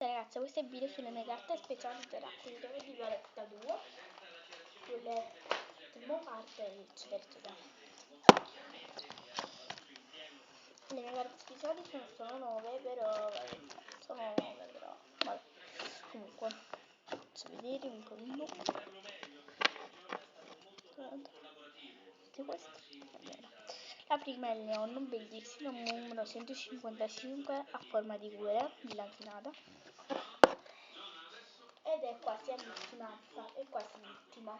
Ragazzi, questo è il video sulle mie carte speciali del raccoglitore di Violetta 2, sull'ultimo parte eccetera eccetera. Le mie carte speciali sono 9, però vabbè, comunque faccio vedere un po' uno. Tutte queste, allora. La prima è il neon, bellissimo, numero 155 a forma di cuore, bilatinata. Ed è quasi all'ultima, è quasi l'ultima.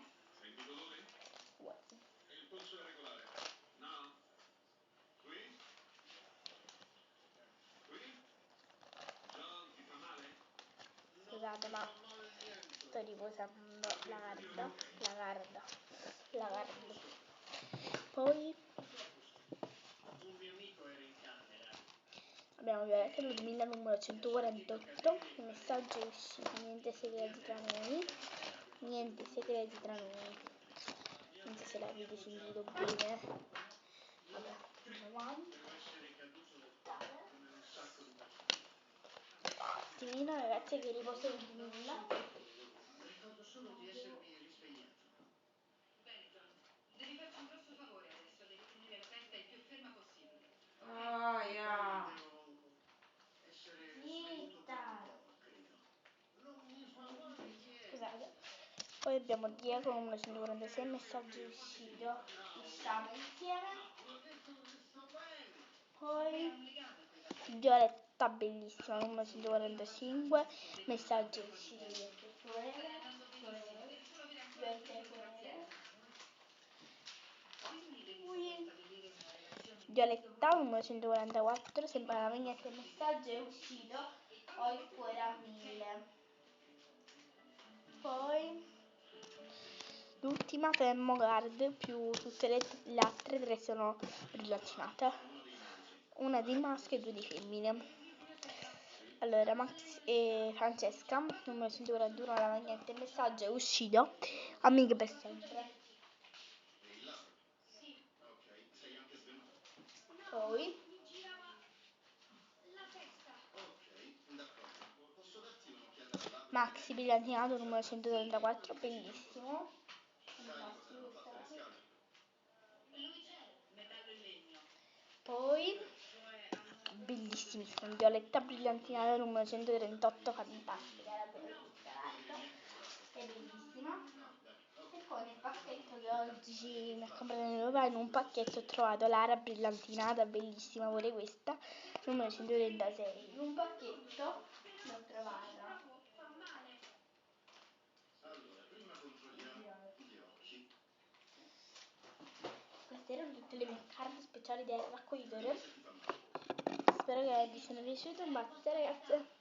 Il polso è regolare. No? Qui? Qui? John, ti fa male? Scusate, ma sto riposando la guarda. Poi un mio amico era in camera. abbiamo Violetta Ludmilla numero 148, i messaggi usciti, niente segreti tra noi, non so se l'avete sentito bene. Vabbè, andiamo avanti. Attimino ragazzi che riposo il nulla. Ricordo solo di essermi risvegliato. Bene John, devi farci un grosso favore adesso, devi tenere la testa il più ferma possibile. Devo essere svenuto per un po', credo. Non mi fa male niente. Scusate. Poi abbiamo Diego numero 146, messaggio uscito, usciamo insieme. Poi Violetta bellissima numero 145, messaggio uscito di Violetta numero 144, sembra la mia che messaggio è uscito, ho il cuore a 1000. Poi l'ultima Femmo Guard, più tutte le altre 3 sono rilacinate, una di maschio e 2 di femmine. Allora Max e Francesca numero 141, la maglietta, il messaggio è uscito, amiche per sempre. Poi Maxi brillantinato numero 134, bellissimo. Poi bellissimissimo, Violetta brillantinato numero 138, fantastica, è bellissima. E poi nel pacchetto che oggi mi ha comprato mio papà, in un pacchetto ho trovato l'ara brillantinata, bellissima pure questa, numero 136. In un pacchetto l'ho trovata. Allora, prima controlliamo gli occhi. Queste erano tutte le mie carte speciali del raccoglitore. Spero che vi siano piaciute. Un bacio ragazze.